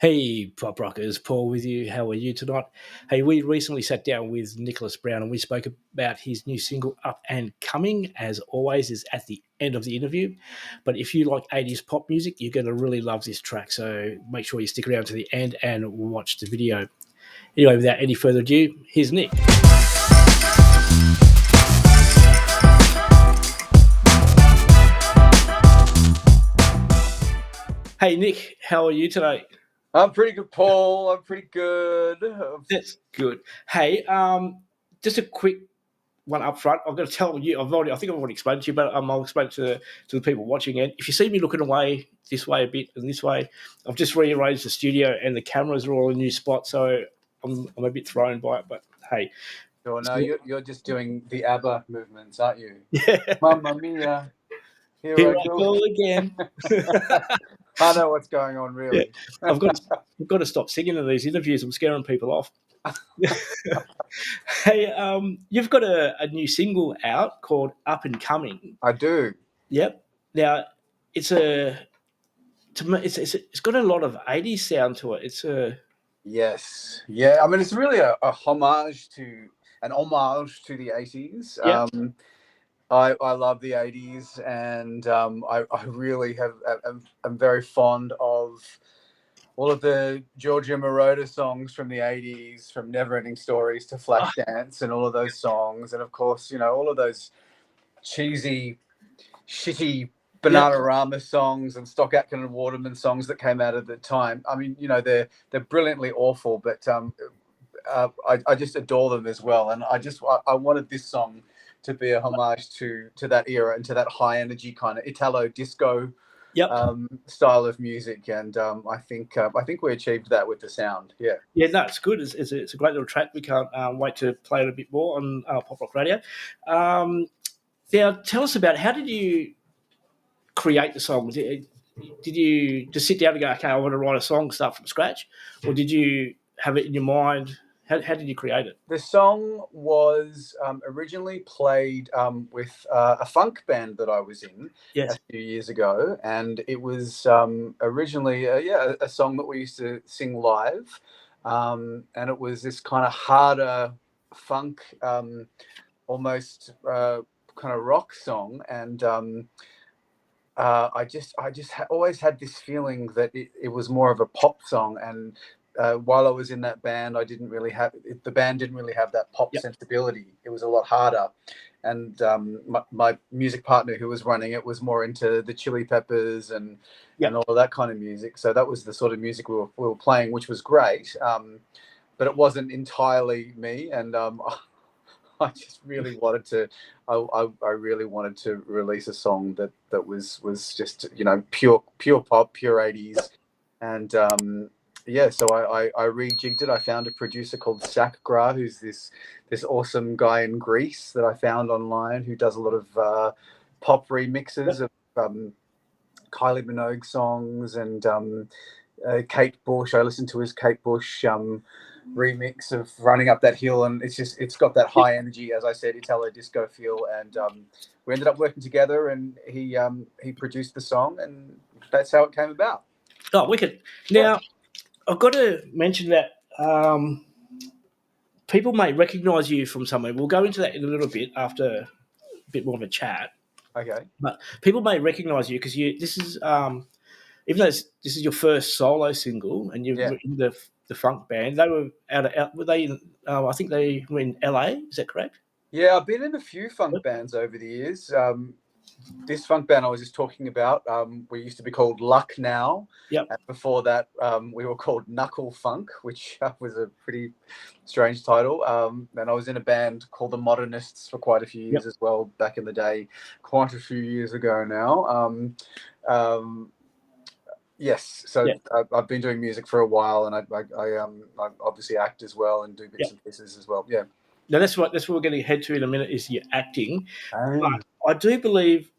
Hey, Pop Rockers, Paul with you. How are you tonight? Hey, we recently sat down with Nicholas Brown and we spoke about his new single, Up and Coming, as always, is at the end of the interview. But if you like 80s pop music, you're going to really love this track. So make sure you stick around to the end and watch the video. Anyway, without any further ado, here's Nick. Hey, Nick, how are you today? I'm pretty good, Paul. I'm pretty good. That's good. Hey, just a quick one up front. I've got to tell you, I think I've already explained it to you, but I'll explain it to the people watching it. If you see me looking away this way a bit and this way, I've just rearranged the studio and the cameras are all in a new spot, so I'm a bit thrown by it. But hey, Sure, no, you're just doing the ABBA movements, aren't you? yeah, Mamma mia, here here I I go. go again. I know what's going on, Yeah, really. I've got to stop singing in these interviews. I'm scaring people off. Hey, you've got a new single out called "Up and Coming." I do. Yep. Now, it's a to me, it's got a lot of '80s sound to it. It's a Yes. Yeah. I mean, it's really a homage to an homage to the 80s. yep. I love the 80s, and I really am very fond of all of the Giorgio Moroder songs from the 80s, from Neverending Stories to Oh, Flashdance, and all of those songs. And of course, all of those cheesy, shitty yep. Bananarama songs and Stock Aitken and Waterman songs that came out at the time. I mean, they're brilliantly awful, but I just adore them as well. And I wanted this song to be a homage to that era and to that high energy kind of Italo disco Yep. style of music, and I think we achieved that with the sound. Yeah. Yeah, no, it's good. It's a great little track. We can't wait to play it a bit more on Pop Rock Radio. Um, Now, tell us about how did you create the song? Did you just sit down and go, okay, I want to write a song, start from scratch? Or did you have it in your mind? How did you create it? The song was originally played with a funk band that I was in a Yes. few years ago, and it was originally a song that we used to sing live, and it was this kind of harder funk, almost kind of rock song, and I just always had this feeling that it was more of a pop song, and while I was in that band, the band didn't really have that pop Yep. sensibility. It was a lot harder, and my music partner who was running it was more into the Chili Peppers and Yep. all of that kind of music. So that was the sort of music we were playing, which was great. But it wasn't entirely me, and I just really wanted to. I really wanted to release a song that was just pure pop, pure 80s, and so I rejigged it. I found a producer called Zach Gra, who's this awesome guy in Greece that I found online, who does a lot of pop remixes Yep. of Kylie Minogue songs, and Kate Bush. I listened to his Kate Bush remix of Running Up That Hill, and it's got that high energy, as I said, Italo disco feel, and we ended up working together, and he produced the song, and that's how it came about. Oh, wicked. Yeah. Now, I've got to mention that people may recognise you from somewhere. We'll go into that in a little bit after a bit more of a chat. Okay. But people may recognise you because this is even though this is your first solo single and you've Yeah. written the funk band. They were were they in, I think they were in LA. Is that correct? Yeah, I've been in a few funk Yep. bands over the years. This funk band I was just talking about, we used to be called Luck Now. Yep. And before that, we were called Knuckle Funk, which was a pretty strange title. And I was in a band called the Modernists for quite a few Yep. years as well, back in the day, quite a few years ago now. Yes, so Yep. I've been doing music for a while, and I obviously act as well and do bits Yep. and pieces as well. Yeah. Now that's what we're going to head to in a minute is your acting. Oh. But I do believe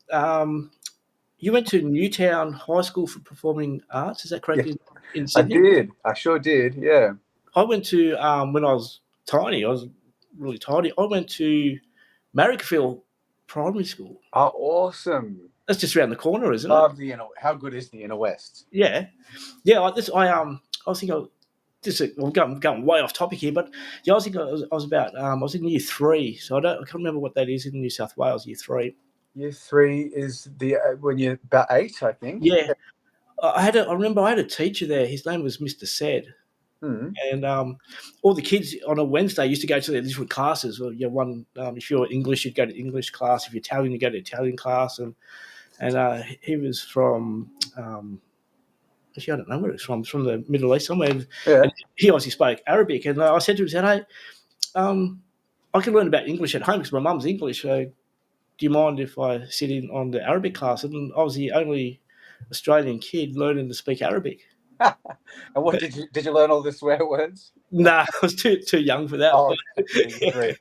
you went to Newtown High School for Performing Arts. Is that correct Yeah, in I Sydney? did. I sure did. Yeah. I went to when I was tiny. I was really tiny. I went to Marrickville Primary School. Oh, awesome. That's just around the corner, isn't it? Love the inner. How good is the inner west? Yeah, yeah. I was thinking. I'm going way off topic here, but yeah, I was thinking I was about I was in year three, so I can't remember what that is in New South Wales. Year three. Year three is the when you're about 8, I think. Yeah, I remember I had a teacher there. His name was Mr. Said, Hmm. and all the kids on a Wednesday used to go to their different classes. Well, you know, if you're English, you'd go to English class. If you're Italian, you go to Italian class, and he was from. Actually, I don't know where it's from. It's from the Middle East somewhere, and Yeah. he obviously spoke Arabic. And I said to him, "Hey, I can learn about English at home because my mum's English. So, do you mind if I sit in on the Arabic class?" And I was the only Australian kid learning to speak Arabic. And what did you learn all the swear words? Nah, I was too young for that. Oh, But, yeah, year three.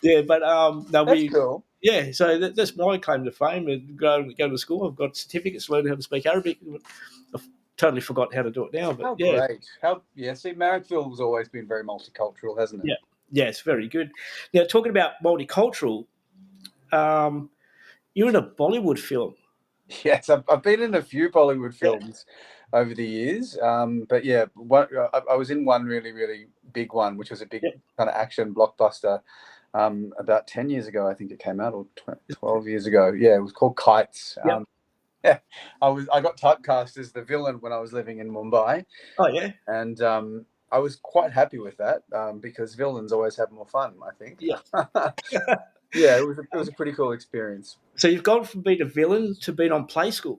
yeah, but no, That's cool. yeah. So that's my claim to fame. And go to school. I've got certificates learning how to speak Arabic. I've totally forgot how to do it now. But How yeah, great. How yeah. See, Marrickville's always been very multicultural, hasn't it? yeah, yeah. It's very good. Now talking about multicultural, um, you're in a Bollywood film. Yes, I've been in a few Bollywood Yeah, films over the years, but yeah, I was in one really, really big one, which was a big yeah, kind of action blockbuster. About 10 years ago, I think it came out, or 12 years ago. Yeah, it was called Kites. yeah. Yeah, I got typecast as the villain when I was living in Mumbai, Oh yeah, and I was quite happy with that because villains always have more fun, I think. yeah. Yeah, it was a pretty cool experience. So you've gone from being a villain to being on Play School.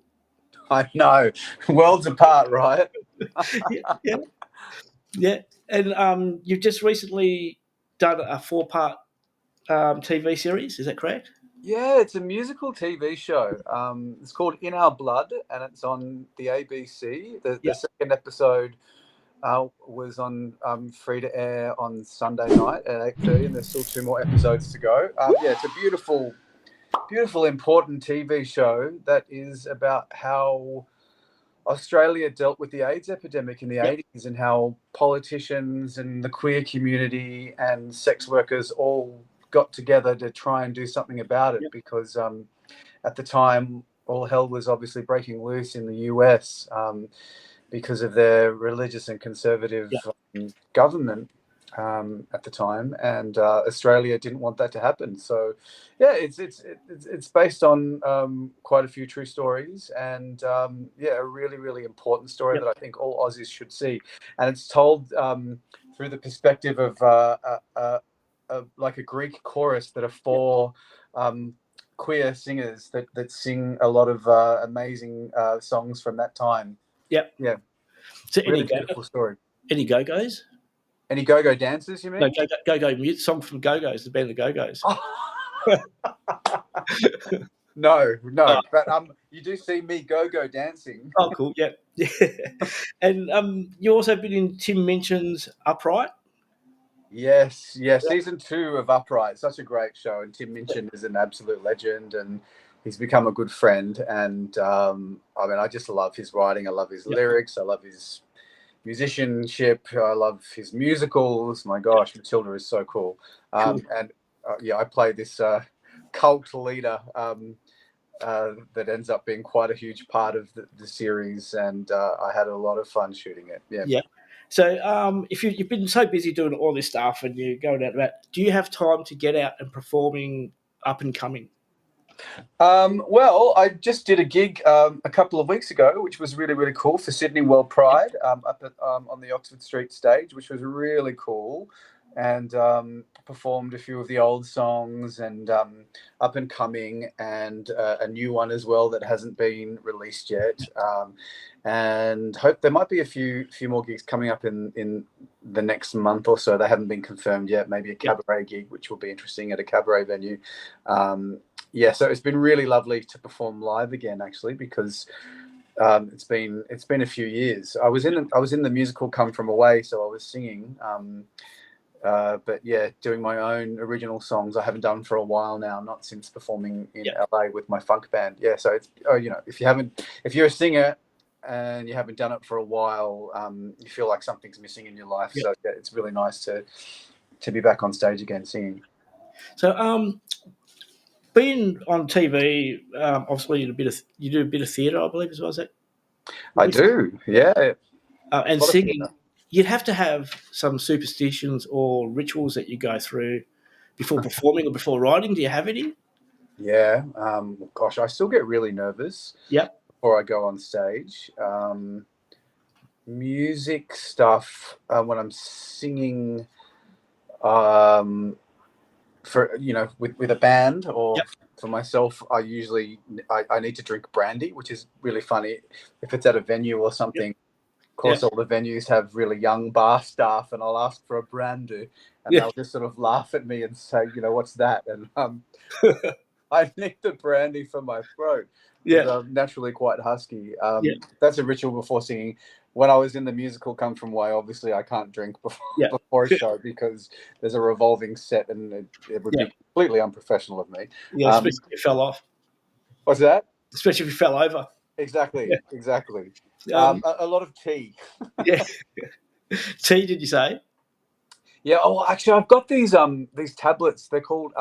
I know, worlds apart, right? Yeah, yeah, yeah. And you've just recently done a four-part TV series. Is that correct? Yeah, it's a musical TV show. It's called In Our Blood, and it's on the ABC. The Yeah, the second episode was on free to air on Sunday night at 8:30, and there's still two more episodes to go. Yeah, it's a beautiful, beautiful, important TV show that is about how Australia dealt with the AIDS epidemic in the yeah, 80s and how politicians and the queer community and sex workers all got together to try and do something about it yeah, because at the time all hell was obviously breaking loose in the US because of their religious and conservative yeah, government at the time, and Australia didn't want that to happen. So, yeah, it's based on quite a few true stories, and yeah, a really really important story yeah, that I think all Aussies should see, and it's told through the perspective of like a Greek chorus that are yeah, four. Queer singers that sing a lot of amazing songs from that time. yeah. Yeah, So really beautiful story. any Go Go's? Any go-go dancers, you No, mean? Go Mute song from Go Go's, the band the Go Go's. No, Oh, no, but you do see me go-go dancing. oh, cool. Yeah, yeah. And you also been in Tim Minchin's Upright. Yes, yeah. Yeah, Season 2 of Upright, such a great show, and Tim Minchin is an absolute legend, and he's become a good friend. And I mean, I just love his writing. I love his yeah, lyrics. I love his musicianship. I love his musicals. My gosh, Matilda is so cool. cool. And yeah, I play this cult leader that ends up being quite a huge part of the series, and I had a lot of fun shooting it. Yeah. Yeah. So, if you've been so busy doing all this stuff and you're going out about, do you have time to get out and performing up and coming? Well, I just did a gig a couple of weeks ago, which was really, really cool for Sydney World Yeah, Pride up at, on the Oxford Street stage, which was really cool. And performed a few of the old songs and up and coming, and a new one as well that hasn't been released yet. And hope there might be a few more gigs coming up in the next month or so. They haven't been confirmed yet. Maybe a yeah, cabaret gig, which will be interesting at a cabaret venue. Yeah, so it's been really lovely to perform live again, actually, because it's been a few years. I was in the musical Come From Away, so I was singing. But yeah, doing my own original songs I haven't done for a while now, not since performing in yeah, LA with my funk band. Yeah, so it's if you're a singer and you haven't done it for a while, you feel like something's missing in your life. yeah. So yeah, it's really nice to be back on stage again singing. So, Being on TV, obviously you do a bit of theatre, I believe, as well. Is that what I you said? do. Yeah, a And lot of theatre. singing, you'd have to have some superstitions or rituals that you go through before performing or before writing. Do you have any? Yeah. Gosh, I still get really nervous Yep. before I go on stage. Music stuff when I'm singing um, for with a band or Yep. for myself. I need to drink brandy, which is really funny if it's at a venue or Yep. something. Of course, Yep. all the venues have really young bar staff, and I'll ask for a brandy, and Yeah. they'll just sort of laugh at me and say, "What's that?" And I need the brandy for my throat because Yeah. I'm naturally quite husky. Yeah. That's a ritual before singing. When I was in the musical Come From Away, obviously I can't drink before, Yeah. before a show because there's a revolving set and it would Yeah. be completely unprofessional of me. Yeah. Um, Especially if you fell off. what's that? Especially if you fell over. Exactly, Yeah. exactly. Um, A lot of tea. yeah. Tea, did you say? Yeah. Oh, actually, I've got these tablets. They're called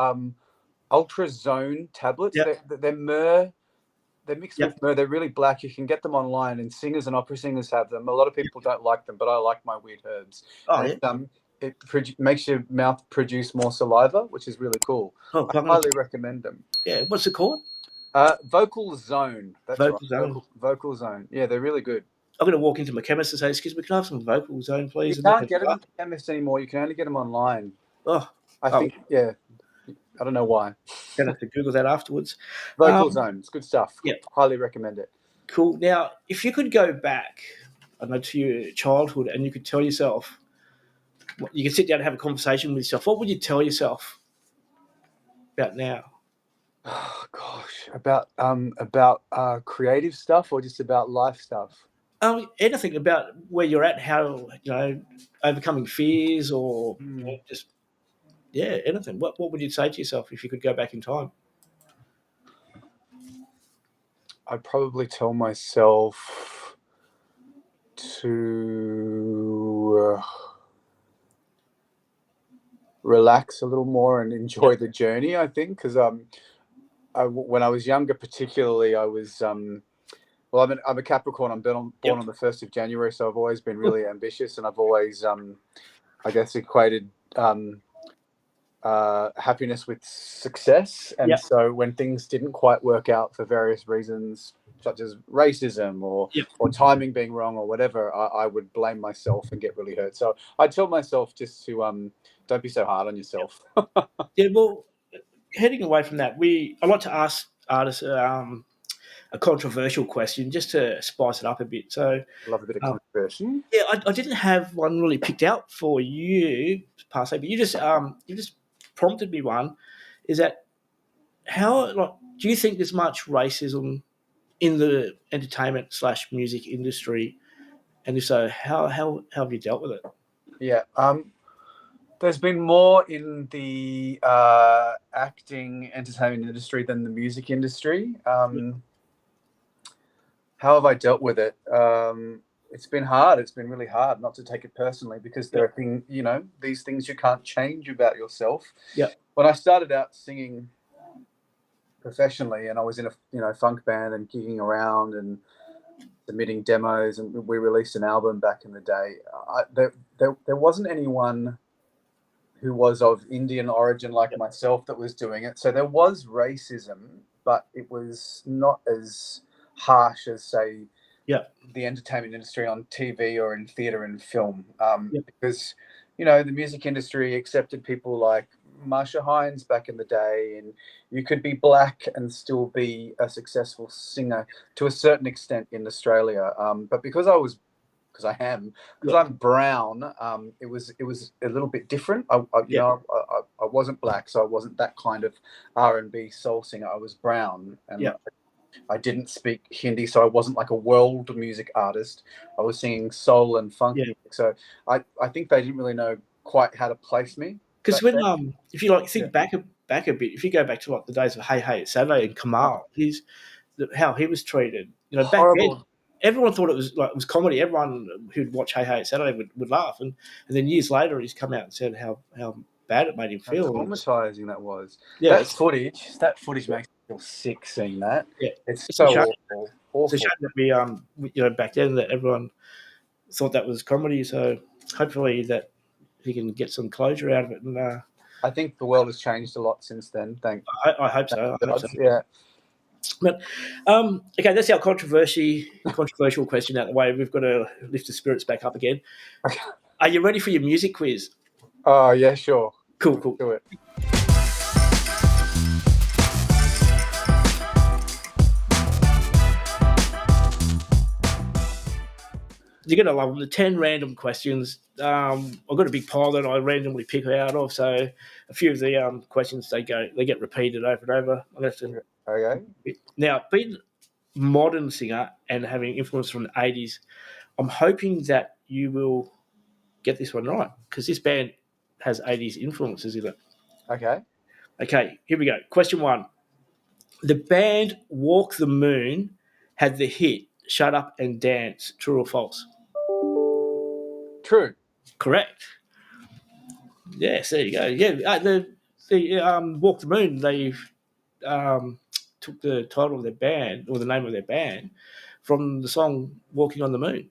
Ultrazone tablets. Yep. They're myrrh. They're mixed Yep. with myrrh. They're really black. You can get them online, and singers and opera singers have them. A lot of people don't like them, but I like my weird herbs. Oh, And yeah. it makes your mouth produce more saliva, which is really cool. Oh, I I'm gonna, highly recommend them. yeah. What's it called? Vocal Zone. That's right. Vocal zone. Vocal Zone. Yeah, they're really good. I'm going to walk into my chemist and say, "Excuse me, can I have some vocal zone, You please?" And can't then, get them at the chemist anymore. You can only get them online. oh, I oh, think. Yeah. I don't know why. gonna have to Google that afterwards. Vocal Um, Zone. It's good stuff. yeah, Highly recommend it. cool. Now, if you could go back, I know, to your childhood, and you could tell yourself, you could sit down and have a conversation with yourself. What would you tell yourself about now? Oh gosh, about creative stuff or just about life stuff. Anything about where you're at, how overcoming fears, or Hmm. just yeah, anything. What would you say to yourself if you could go back in time? I'd probably tell myself to relax a little more and Yep. enjoy the journey. I think because when I was younger, particularly, I was well, I'm a Capricorn. Born Yep. on the 1st of January, so I've always been Cool. really ambitious, and I've always I guess equated happiness with success. And Yep. so when things didn't quite work out for various reasons, such as racism Yep. or timing being wrong or whatever, I would blame myself and get really hurt. So I tell myself just to don't be so hard on Yep. yourself. Yeah. Well, heading away from that, I like to ask artists a controversial question just to spice it up a bit. So, Love a bit of um, controversy. yeah, I didn't have one really picked out for you per se, but you just prompted me one. Is that how like do you think there's much racism in the entertainment slash music industry? And if so, how have you dealt with it? Yeah. There's been more in the acting entertainment industry than the music industry. Yeah. How have I dealt with it? It's been hard. It's been really hard not to take it personally because there Yep. are these things you can't change about yourself. Yep. When I started out singing professionally and I was in a funk band and gigging around and submitting demos and we released an album back in the day, there wasn't anyone who was of Indian origin like Yep. myself that was doing it. So there was racism, but it was not as harsh as, say, Yep. the entertainment industry on TV or in theatre and film. Yep. Because, the music industry accepted people like Marsha Hines back in the day, and you could be black and still be a successful singer to a certain extent in Australia. But because Yep. I'm brown. It was a little bit different. Yep. I wasn't black, so I wasn't that kind of R&B soul singer. I was brown, and Yep. I didn't speak Hindi, so I wasn't like a world music artist. I was singing soul and funk Yeah. music, so I think they didn't really know quite how to place me Because back when then. if you like Yeah, think back a bit, if you go back to like the days of Hey Hey It's Saturday and Kamal, how he was treated. Back then horrible. everyone thought it was comedy. Everyone who'd watch Hey Hey It's Saturday would laugh, and then years later he's come out and said how bad it made him How feel. traumatizing that was. Yeah, That footage makes me feel sick seeing that. yeah, It's it's a shame. so awful. It's a Awful. shame that back then that everyone thought that was comedy. So hopefully that he can get some closure out of it. And I think the world has changed a lot since then. I hope so. I hope so. Yeah. But okay, that's our controversial question out of the way. We've got to lift the spirits back up again. Are you ready for your music quiz? Oh yeah, sure. Cool, Let's cool. do it. You're gonna love them. The 10 random questions. I've got a big pile that I randomly pick out of. So a few of the questions they get repeated over and over. I'm gonna have to Okay. now being a modern singer and having influence from the 80s. I'm hoping that you will get this one right because this band has 80s influences in it. Okay. Okay, here we go. Question one. The band Walk the Moon had the hit Shut Up and Dance. True or false? True. Correct. Yes, there you go. Yeah, the Walk the Moon, they um, took the title of their band or the name of their band from the song Walking on the Moon.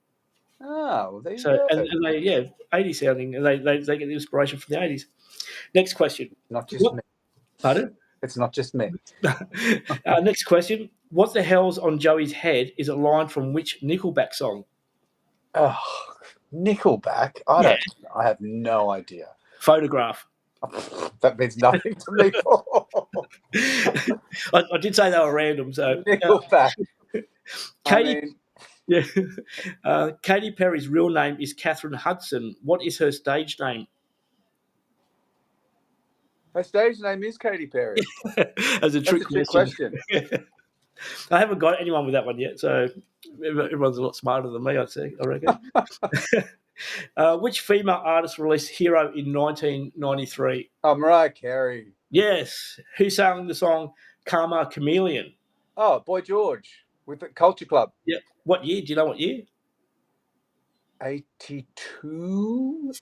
Oh, well, there you So, go. and they, 80s sounding, and they get the inspiration from the 80s. Next question. Not just What? me. Pardon? It's not just me. Next question. What the hell's on Joey's head is a line from which Nickelback song? Oh, Nickelback. Yeah. I have no idea. Photograph. That means nothing to me. I did say they were random. So Nickelback. I Katy, mean, yeah, Katy Perry's real name is Catherine Hudson. What is her stage name? her stage name is Katy Perry. As a That's trick a trick question. question. I haven't got anyone with that one yet, so everyone's a lot smarter than me, I'd say. I reckon. Which female artist released "Hero" in 1993? Oh, Mariah Carey. Yes. Who sang the song "Karma Chameleon"? Oh, Boy George with the Culture Club. Yep. What year? Do you know what year? 82?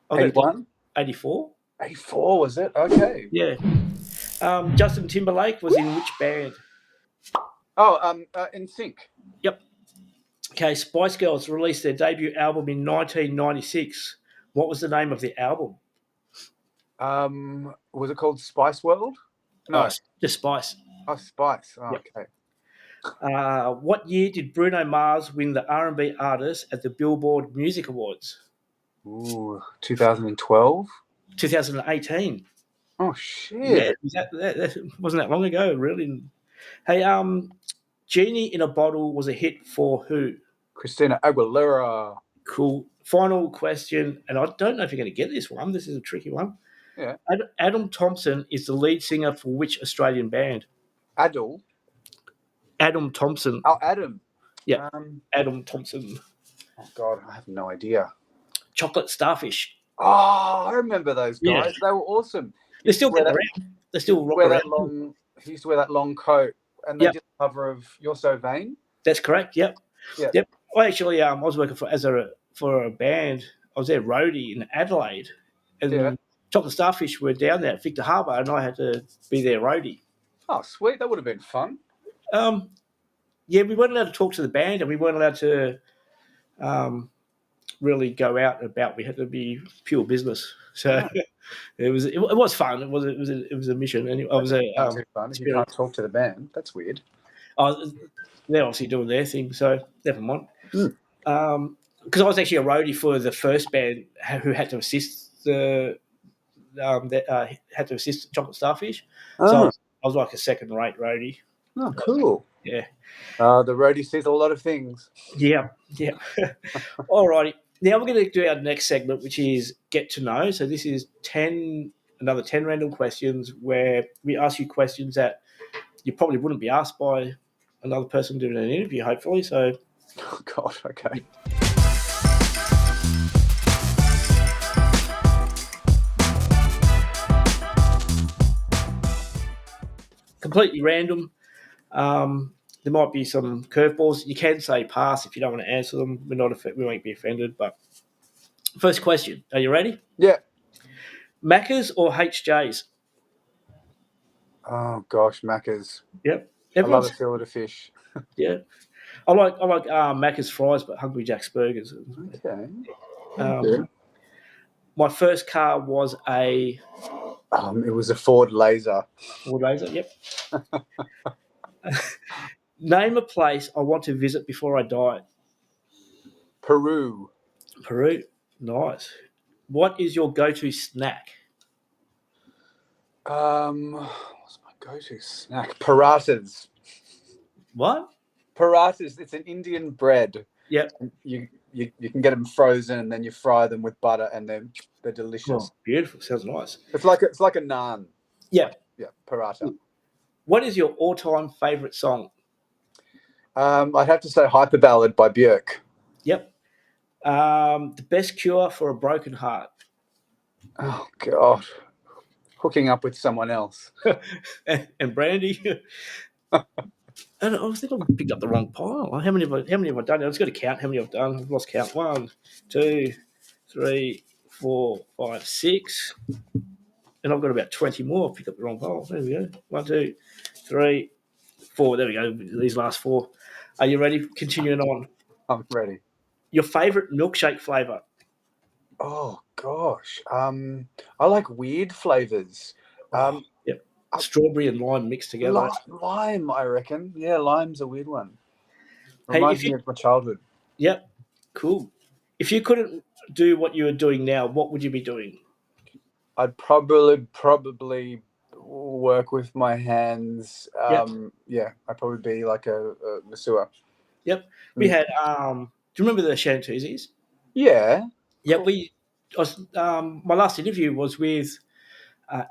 I'll go 81? 84. 84 was it? Okay. Yeah. Justin Timberlake was in which band? Oh, In Sync. Yep. Okay, Spice Girls released their debut album in 1996. What was the name of the album? Was it called Spice World? Oh, No. just Spice. Oh, Spice. Oh, Yep. okay. What year did Bruno Mars win the R&B artist at the Billboard Music Awards? Ooh, 2012. 2018. Oh Yeah, shit. that wasn't that long ago, really. Hey, Genie in a Bottle was a hit for who? Christina Aguilera. Cool. Final question, and I don't know if you're going to get this one. This is a tricky one. Yeah. Adam Thompson is the lead singer for which Australian band? Adele. Adam Thompson. Oh, Adam. Yeah, Adam Thompson. Oh god, I have no idea. Chocolate Starfish. Oh, I remember those Yeah, guys. They were awesome. He they're used to still wear getting that. around. They He used still to rock wear around. that long. He used to wear that long coat, and they Yep, did a cover of "You're So Vain." that's correct. Yep, Yeah. yep. I actually, I was working for a band. I was their roadie in Adelaide, Yeah. and Chocolate Starfish were down there at Victor Harbour, and I had to be their roadie. Oh, sweet. That would have been fun. Um, yeah, we weren't allowed to talk to the band, and we weren't allowed to um, really go out and about. We had to be pure business. So Oh, it was fun. It was a mission. And I that was doesn't a sound too fun if you can't experience. talk to the band. That's weird. They're obviously doing their thing, so never mind. Mm. Because I was actually a roadie for the first band who had to assist had to assist Chocolate Starfish. So Oh, I was like a second-rate roadie. oh, cool. Yeah, The roadie sees a lot of things. yeah, yeah. All righty. Now we're going to do our next segment, which is get to know. So this is another 10 random questions where we ask you questions that you probably wouldn't be asked by another person doing an interview, hopefully. So Oh god. Okay. completely random. There might be some curveballs. You can say pass if you don't want to answer them. We won't be offended. But first question, are you ready? Yeah. Macca's or HJ's? Oh gosh, Macca's. Yep. I love a Everyone's fillet of fish. yeah. I like Macca's fries, but Hungry Jack's burgers. Okay. Um, Okay. my first car was a It was a Ford Laser. Ford Ranger. Yep. Name a place I want to visit before I die. Peru. Peru. Nice. What is your go-to snack? What's my go-to snack? Parathas. What? Parathas. It's an Indian bread. Yep. You can get them frozen and then you fry them with butter and they're delicious. Oh, beautiful. Sounds nice. It's like a naan. Yep. Yeah, paratha. What is your all-time favorite song? I'd have to say Hyper Ballad by Björk. Yep. The best cure for a broken heart. Oh God, hooking up with someone else. and Brandy. And I think I picked up the wrong pile. How many have I done? I've just got to count how many I've done. I've lost count. 1, 2, 3, 4, 5, 6. And I've got about 20 more. I've picked up the wrong pile. There we go. 1, 2, 3, 4. There we go. These last 4. Are you ready? Continuing on. I'm ready. Your favourite milkshake flavour? Oh gosh, I like weird flavors. Oh, yep. Strawberry and lime mixed together. Lime, I reckon. Yeah, lime's a weird one. Hey, Reminds me of my childhood. Yep, cool. If you couldn't do what you are doing now, what would you be doing? I'd probably work with my hands. Yep. Yeah, I'd probably be like a masseur. Yep. We had. Do you remember the Shantuzis? Yeah. Yeah. Cool. My last interview was with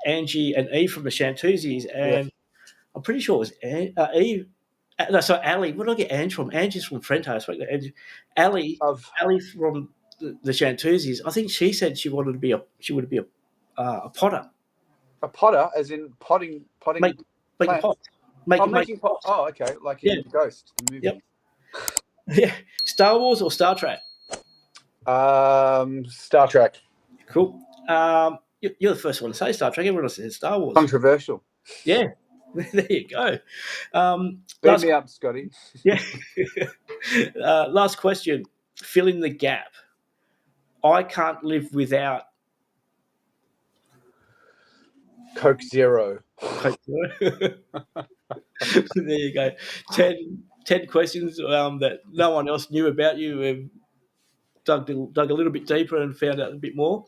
Angie and Eve from the Shantuzis, Yeah. and I'm pretty sure it was Eve. No, sorry, Ali. Where did I get Ange from? Angie's from Frento. I spoke to Angie. Ali from the Shantuzis. I think she said she would be a potter. A potter, as in potting Make a plants. pot. Make pot. Oh, okay. Like in Ghost, the movie. Yep. Yeah. Star Wars or Star Trek? Star Trek. Cool. You're the first one to say Star Trek. Everyone else says Star Wars. Controversial. Yeah. There you go. Beat me up, Scotty. Yeah. Last question. Fill in the gap. I can't live without Coke Zero. Coke Zero. There you go. 10 questions that no one else knew about you. We've dug a little bit deeper and found out a bit more.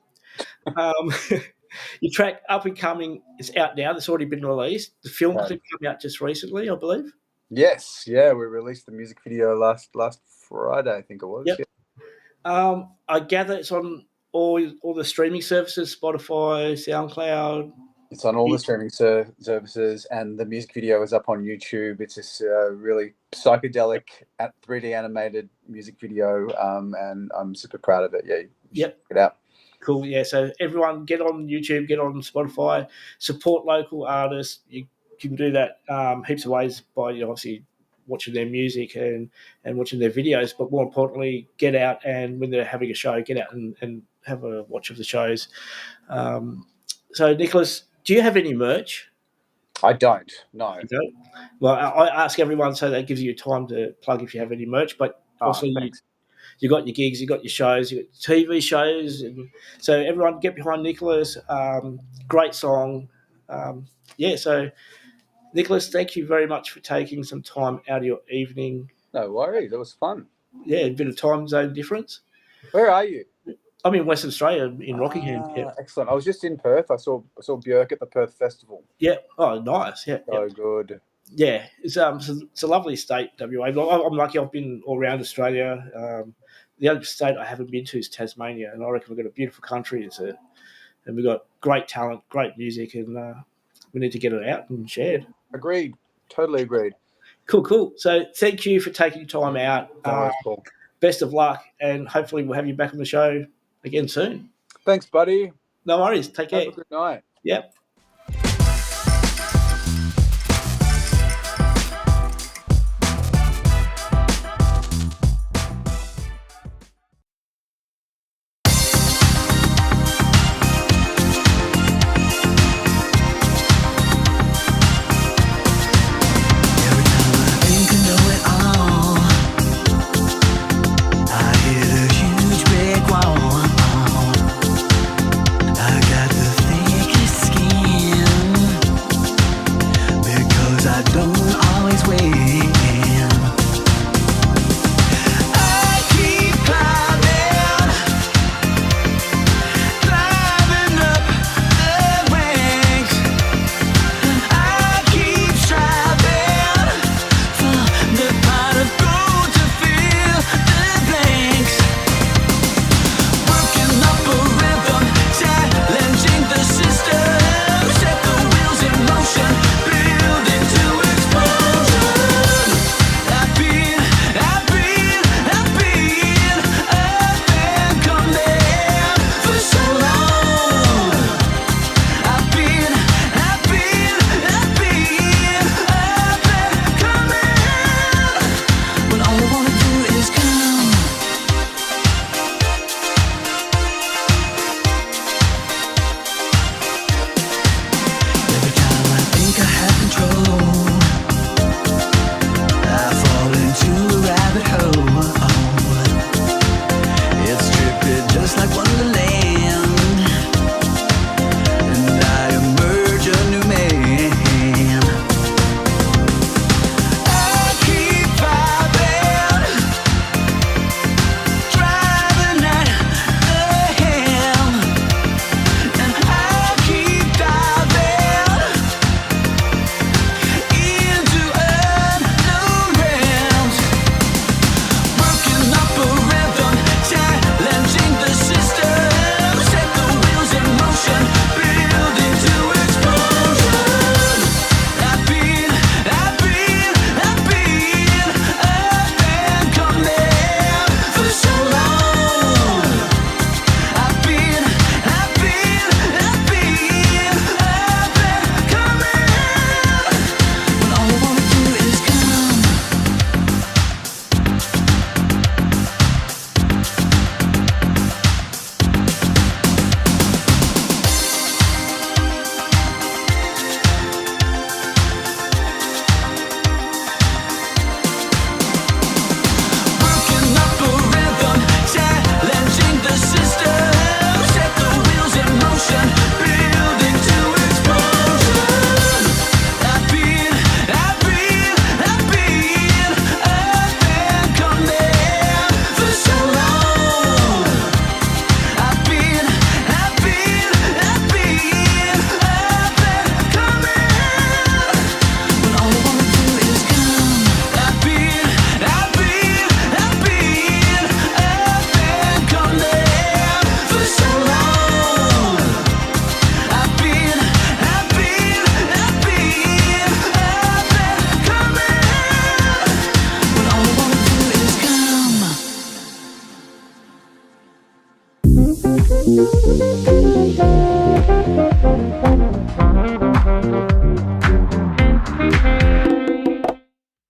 Your track Up and Coming is out now. It's already been released. The film clip came out just recently, I believe. Yes, yeah, we released the music video last Friday, I think it was. Yep. Yeah. I gather it's on all the streaming services, Spotify, SoundCloud. It's on all the streaming services, and the music video is up on YouTube. It's this really psychedelic 3D animated music video, and I'm super proud of it. Yeah, Yep. Check it out. Cool, yeah. So everyone get on YouTube, get on Spotify, support local artists. You can do that heaps of ways by obviously watching their music and watching their videos, but more importantly, get out and when they're having a show, get out and have a watch of the shows. So, Nicholas, do you have any merch? I don't, no. You don't? Well, I ask everyone so that gives you time to plug if you have any merch, but also you got your gigs, you got your shows, you got TV shows, and so everyone get behind Nicholas. Great song, So, Nicholas, thank you very much for taking some time out of your evening. No worries, it was fun. Yeah, a bit of time zone difference. Where are you? I'm in Western Australia, in Rockingham. Yeah. Excellent. I was just in Perth. I saw Björk at the Perth Festival. Yeah. Oh, nice. Yeah. So good. Yeah, it's a lovely state, WA. I'm lucky. I've been all around Australia. The only state I haven't been to is Tasmania, and I reckon we've got a beautiful country. And we've got great talent, great music, and we need to get it out and shared. Agreed. Totally agreed. Cool. So thank you for taking time out. Cool. Best of luck, and hopefully we'll have you back on the show again soon. Thanks, buddy. No worries. Take care. Have a good night. Yep.